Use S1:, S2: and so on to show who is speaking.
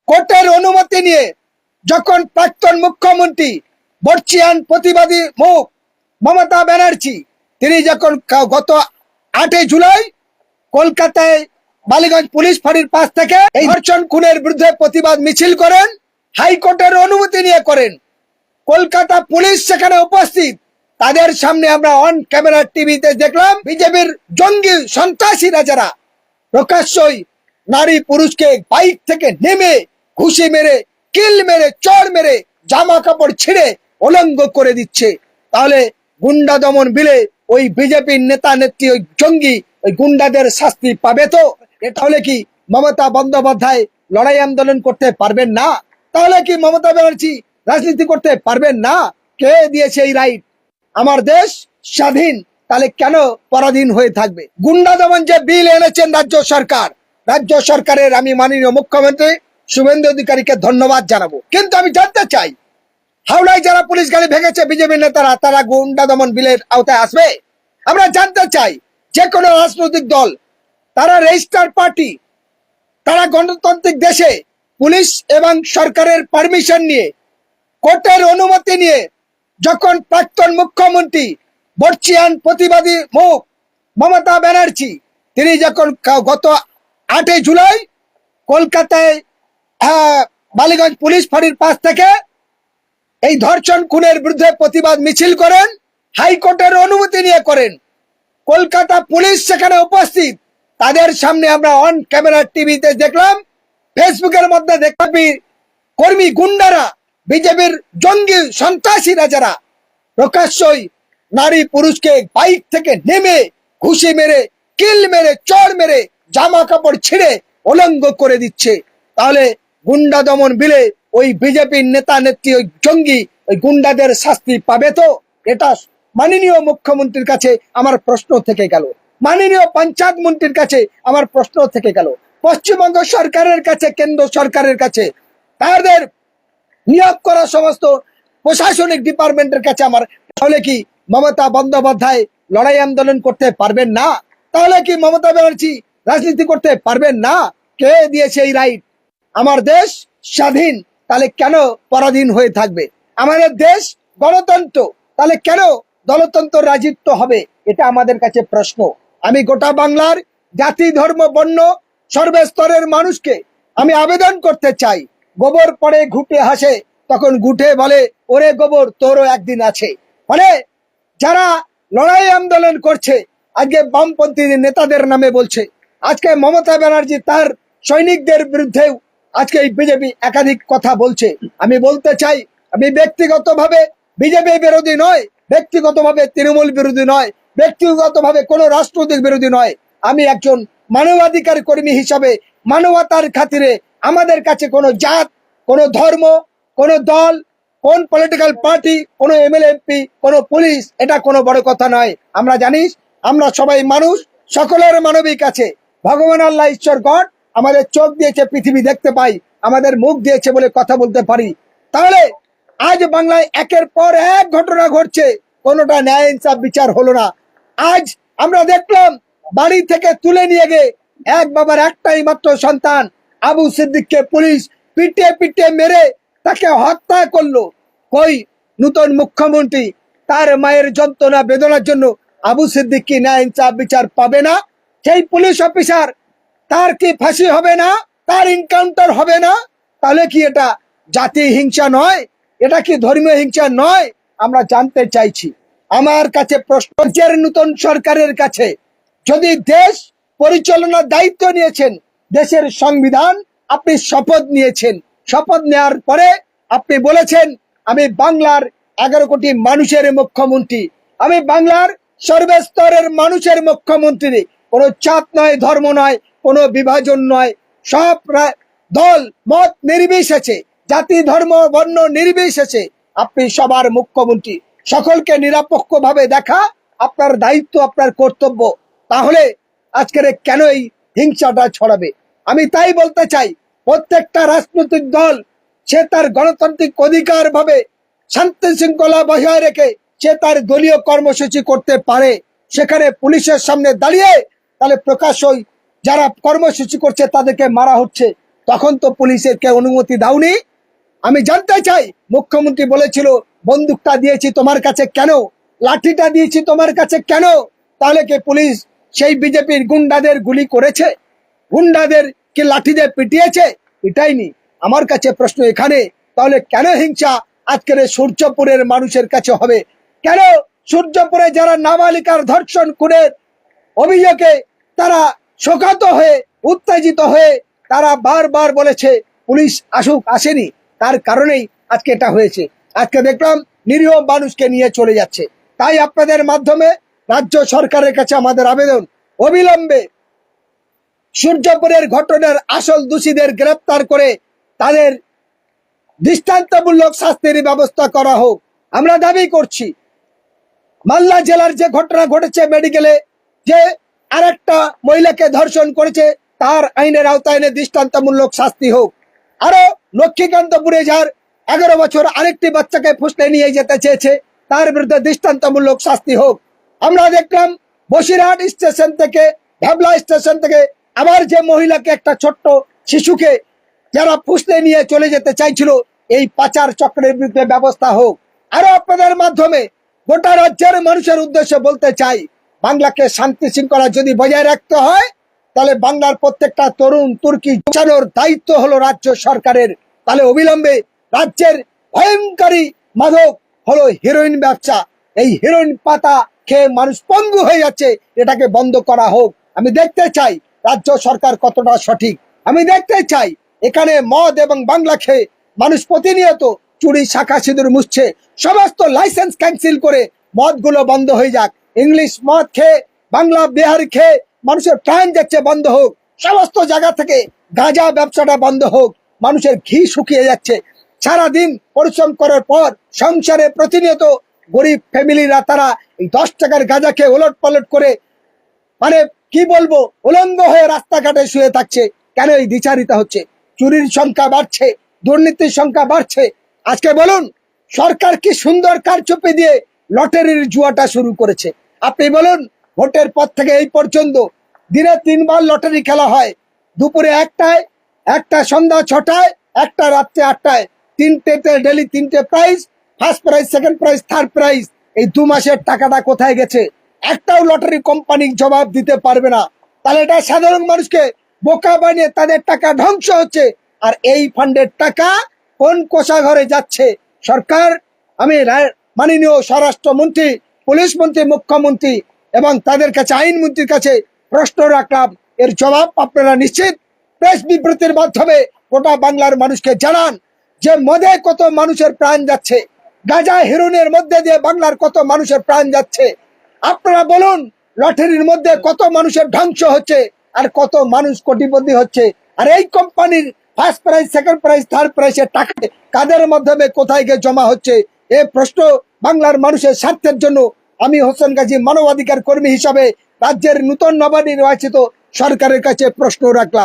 S1: কোর্টের অনুমতি নিয়ে যখন প্রাক্তন মুখ্যমন্ত্রী বর্ষিয়ান প্রতিবাদী মুখ মমতা ব্যানার্জি তিনি যখন গত 8 জুলাই কলকাতায় বালিগঞ্জ পুলিশ ফাঁড়ির পাশ থেকে এই ধর্ষণ খুনের বিরুদ্ধে প্রতিবাদ মিছিল করেন, হাইকোর্টের অনুমতি নিয়ে করেন। কলকাতা পুলিশ সেখানে উপস্থিত, তাদের সামনে আমরা অন ক্যামেরা টিভিতে দেখলাম বিজেপির জঙ্গি সন্ত্রাসীরা যারা প্রকাশ্যই নারী পুরুষকে বাইক থেকে নেমে ঘুষি মেরে, কিল মেরে, চড় মেরে, জামা কাপড় ছিঁড়ে উলঙ্গ করে দিচ্ছে। তাহলে গুন্ডা দমন বিলে ওই বিজেপির নেতা নেত্রী ওই জঙ্গি ওই গুন্ডাদের শাস্তি পাবে তো? এটা হলে কি মমতা বন্দ্যোপাধ্যায় লড়াই আন্দোলন করতে পারবেন না? তাহলে কি মমতা ব্যানার্জি রাজনীতি করতে পারবেন না? কে দিয়েছে এই রাইট? আমার দেশ স্বাধীন, তাহলে কেন পরাধীন হয়ে থাকবে? গুন্ডা দমন যে বিল এনেছেন রাজ্য সরকার, রাজ্য সরকারের আমি মাননীয় মুখ্যমন্ত্রী শুভেন্দু অধিকারীকে ধন্যবাদ জানাবো। কিন্তু আমি জানতে চাই, হাওড়ায় যারা পুলিশ গাড়ি ভেঙেছে বিজেপি নেতারা, তারা গুন্ডা দমন বিলের আওতায় আসবে? আমরা জানতে চাই, যে কোনো রাজনৈতিক দল, তারা রেজিস্টার পার্টি, তারা গণতান্ত্রিক দেশে পুলিশ এবং সরকারের পারমিশন নিয়ে, কোর্টের অনুমতি নিয়ে যখন প্রাক্তন মুখ্যমন্ত্রী বর্ষিয়ান প্রতিবাদী মুখ মমতা ব্যানার্জি তিনি যখন গত 8 জুলাই কলকাতায় বালিগঞ্জ পুলিশ ফাঁড়ির পাশ থেকে এই ধর্ষণ খুনের বিরুদ্ধে প্রতিবাদ মিছিল করেন, হাইকোর্টের অনুমতি নিয়ে করেন। কলকাতা পুলিশ সেখানে উপস্থিত, তাদের সামনে আমরা অন ক্যামেরা টিভিতে দেখলাম, ফেসবুকের মধ্যে দেখলাম কর্মী গুন্ডারা, বিজেপির জঙ্গি সন্ত্রাসীরা যারা প্রকাশ্যই নারী পুরুষকে বাইক থেকে নেমে ঘুষি মেরে, কিল মেরে, চড় মেরে, জামা কাপড় ছিঁড়ে উলঙ্গ করে দিচ্ছে। তাহলে গুন্ডা দমন বিলে ওই বিজেপির নেতা নেত্রী ওই জঙ্গি ওই গুন্ডাদের শাস্তি পাবে তো? এটা মাননীয় মুখ্যমন্ত্রীর কাছে আমার প্রশ্ন থেকে গেল, মাননীয় পঞ্চায়েত মন্ত্রীর কাছে আমার প্রশ্ন থেকে গেল, পশ্চিমবঙ্গ সরকারের কাছে, কেন্দ্র সরকারের কাছে, তাদের নিয়োগ করা সমস্ত প্রশাসনিক ডিপার্টমেন্টের কাছে আমার। তাহলে কি মমতা বন্দ্যোপাধ্যায় লড়াই আন্দোলন করতে পারবেন না? তাহলে কি মমতা ব্যানার্জি রাজনীতি করতে পারবেন না? কে দিয়েছে এই রাইট? আমার দেশ স্বাধীন, তাহলে কেন পরাধীন হয়ে থাকবে? আমাদের দেশ গণতন্ত্র, তাহলে কেন দলতন্ত্র রাজত্ব হবে? এটা আমাদের কাছে প্রশ্ন। আমি গোটা বাংলার জাতি, ধর্ম, বর্ণ, সর্বস্তরের মানুষকে আমি আবেদন করতে চাই, গোবর পড়ে ঘুটে হাসে, তখন ঘুটে বলে ওরে গোবর তোরও একদিন আছে। মানে যারা লড়াই আন্দোলন করছে, আজকে বামপন্থী নেতাদের নামে বলছে, আজকে মমতা ব্যানার্জি তার সৈনিকদের বিরুদ্ধেও আজকে এই বিজেপি একাধিক কথা বলছে। আমি বলতে চাই, আমি ব্যক্তিগতভাবে বিজেপি বিরোধী নয়, ব্যক্তিগতভাবে তৃণমূল বিরোধী নয়, ব্যক্তিগতভাবে কোনো রাজনৈতিক বিরোধী নয়। আমি একজন মানবাধিকার কর্মী হিসাবে মানবতার খাতিরে আমাদের কাছে কোনো জাত, কোনো ধর্ম, কোনো দল, কোন পলিটিক্যাল পার্টি, কোনো এমএলএ এমপি, কোনো পুলিশ, এটা কোনো বড় কথা নয়। আমরা জানি আমরা সবাই মানুষ, সকলের মানবিক আছে। ভগবান আল্লাহ, ঈশ্বর গড আমাদের চোখ দিয়েছে, পৃথিবী দেখতে পাই, আমাদের মুখ দিয়েছে বলে কথা বলতে পারি। তাহলে আজ বাংলায় একের পর এক ঘটনা ঘটছে, কোনোটা ন্যায় ইনসাফ বিচার হলো না। আজ আমরা দেখলাম বাড়ি থেকে তুলে নিয়ে গিয়ে এক বাবার একটাই মাত্র সন্তান আবু সিদ্দিককে পুলিশ পিটিয়ে পিটিয়ে মেরে তাকে হত্যা করলো। কই নতুন মুখ্যমন্ত্রী, তার মায়ের যন্ত্রণা বেদনার জন্য আবু সিদ্দিক কি ন্যায় ইনসাফ বিচার পাবে না? সেই পুলিশ অফিসার, তার কি ফাঁসি হবে না? তার এনকাউন্টার হবে না? তাহলে কি এটা জাতি হিংসা নয়? এটা কি ধর্মীয় হিংসা নয়? আমরা জানতে চাইছি। আমার কাছে প্রশ্ন, নতুন সরকারের কাছে, যদি দেশ পরিচালনার দায়িত্ব নিয়েছেন, দেশের সংবিধান আপনি শপথ নিয়েছেন, শপথ নেওয়ার পরে আপনি বলেছেন আমি বাংলার 11 কোটি মানুষের মুখ্যমন্ত্রী, আমি বাংলার সর্বস্তরের মানুষের মুখ্যমন্ত্রী, কোনো জাত নয়, ধর্ম নয়, কোনো বিভাজন নয়, সব দল মত নির্বিশেষে, জাতি ধর্ম বর্ণ নির্বিশেষে আপনি সবার মুখ্যমন্ত্রী, সকলকে নিরপেক্ষ ভাবে দেখা আপনার দায়িত্ব, আপনার কর্তব্য। তাহলে আজকের কেন এই হিংসাটা ছড়াবে? আমি তাই বলতে চাই, প্রত্যেকটা রাজনৈতিক দল সে তার গণতান্ত্রিক অধিকার ভাবে শান্তি শৃঙ্খলা বজায় রেখে সে তার দলীয় কর্মসূচি করতে পারে। সেখানে পুলিশের সামনে দাঁড়িয়ে তাহলে প্রকাশ্যই যারা কর্মসূচি করছে তাদেরকে মারা হচ্ছে, তখন তো পুলিশের কে অনুমতি দাওনি। আমি জানতে চাই, মুখ্যমন্ত্রী বলেছিল বন্দুকটা দিয়েছি তোমার কাছে কেন, লাঠিটা দিয়েছি তোমার কাছে কেন? তাহলে কি পুলিশ সেই বিজেপির গুন্ডাদের গুলি করেছে? গুন্ডাদের কি লাঠি দিয়ে পিটিয়েছে? পিটাইনি। আমার কাছে প্রশ্ন এখানে, তাহলে কেন হিংসা আজকের এই সূর্যপুরের মানুষের কাছে হবে? কেন সূর্যপুরে যারা নাবালিকার ধর্ষণ খুনের অভিযোগে তারা শোকাহত হয়ে উত্তেজিত হয়ে তারা বারবার বলেছে পুলিশ আসুক, আসেনি, তার কারণেই আজকে এটা হয়েছে। আজকে দেখলাম নিরীহ মানুষকে নিয়ে চলে যাচ্ছে। তাই আপনাদের মাধ্যমে রাজ্য সরকারের কাছে আমাদের আবেদন, অবিলম্বে সূর্যপুরের ঘটনার আসল দোষীদের গ্রেপ্তার করে তাদের দৃষ্টান্তমূলক শাস্তির ব্যবস্থা করা হোক। আমরা দাবি করছি মালদা জেলার যে ঘটনা ঘটেছে মেডিকেলে, যে আরেকটা মহিলাকে ধর্ষণ করেছে, তার আইনের আওতায় এনে দৃষ্টান্তমূলক শাস্তি হোক। আরো লক্ষ্মীকান্তপুরে যার 11 বছর আরেকটি বাচ্চাকে ফুসলে নিয়ে যেতে চেয়েছে, তার বিরুদ্ধে দৃষ্টান্তমূলক শাস্তি হোক। আমরা দেখলাম বসিরহাট স্টেশন থেকে, ভ্যাবলা স্টেশন থেকে আবার যে মহিলাকে, একটা ছোট্ট শিশুকে যারা ফুসলে নিয়ে চলে যেতে চাইছিল, এই পাচার চক্রের বিরুদ্ধে ব্যবস্থা হোক। আরো আপনাদের মাধ্যমে গোটা রাজ্যের মানুষের উদ্দেশ্যে বলতে চাই, বাংলাকে শান্তি শৃঙ্খলা যদি বজায় রাখতে হয়, তাহলে বাংলার প্রত্যেকটা তরুণ তুর্কি বাঁচানোর দায়িত্ব হলো রাজ্য সরকারের। তাহলে অবিলম্বে রাজ্যের ভয়ঙ্করী মাদক হলো হিরোইন ব্যবসা, এই হিরোইন পাতা খেয়ে মানুষ পঙ্গু হয়ে যাচ্ছে, এটাকে বন্ধ করা হোক। আমি দেখতে চাই রাজ্য সরকার কতটা সঠিক। আমি দেখতে চাই এখানে মদ এবং বাংলা খেয়ে মানুষ প্রতিনিয়ত চুরি শাখা সিঁদুর মুছছে, সমস্ত লাইসেন্স ক্যান্সেল করে মদগুলো বন্ধ হয়ে যাক। ইংলিশ মদ খেয়ে, বাংলা বিহার খেয়ে মানুষের প্রাণ যাচ্ছে, বন্ধ হোক। সমস্ত জায়গা থেকে গাঁজা ব্যবসাটা বন্ধ হোক। মানুষের ঘি শুকিয়ে যাচ্ছে, সারাদিন পরিশ্রম করার পর সংসারে প্রতিনিয়ত গরিব ফ্যামিলিরা তারা এই 10 টাকার গাঁজা খেয়ে ওলট পালট করে, মানে কি বলবো, উলঙ্গ হয়ে রাস্তাঘাটে শুয়ে থাকছে। কেন এই দ্বিচারিতা হচ্ছে? চুরির সংখ্যা বাড়ছে, দুর্নীতির সংখ্যা বাড়ছে। আজকে বলুন, সরকার কি সুন্দর কারচুপি দিয়ে লটারির জুয়াটা শুরু করেছে। আপনি বলুন, ভোটের পর থেকে এই পর্যন্ত দিনে 3 বার লটারি খেলা হয়। দুপুরে 1টায়, একটা সন্ধ্যা 6টায়, একটা রাত্রে 8টায়। 3টেতে ডেলি 3টে prize, first prize, second prize, third prize. এই 2 মাসের টাকাটা কোথায় গেছে? একটাও লটারি কোম্পানি জবাব দিতে পারবে না। তাহলে এটা সাধারণ মানুষকে বোকা বানিয়ে তাদের টাকা ধ্বংস হচ্ছে। আর এই ফান্ডের টাকা কোন কোষাঘরে যাচ্ছে? সরকার, আমি মাননীয় স্বরাষ্ট্রমন্ত্রী, পুলিশ মন্ত্রী, মুখ্যমন্ত্রী এবং তাদের কাছে, আইনমন্ত্রীর কাছে প্রশ্ন রাখলাম, এর জবাব আপনারা নিশ্চিত প্রেস বিবৃতির মাধ্যমে গোটা বাংলার মানুষকে জানান যে মদে কত মানুষের প্রাণ যাচ্ছে, গাঁজা হিরোইনের মধ্যে দিয়ে বাংলার কত মানুষের প্রাণ যাচ্ছে। আপনারা বলুন, লটারির মধ্যে কত মানুষের ধ্বংস হচ্ছে আর কত মানুষ কোটিপতি হচ্ছে। আর এই কোম্পানির first prize, second prize, third প্রাইজের টাকা কাদের মাধ্যমে কোথায় গিয়ে জমা হচ্ছে? এই প্রশ্ন বাংলার মানুষের স্বার্থের জন্য আমি হোসেন গাজী মানবাধিকার কর্মী হিসাবে রাজ্যের নূতন নবনির্বাচিত সরকারের কাছে প্রশ্ন রাখলাম।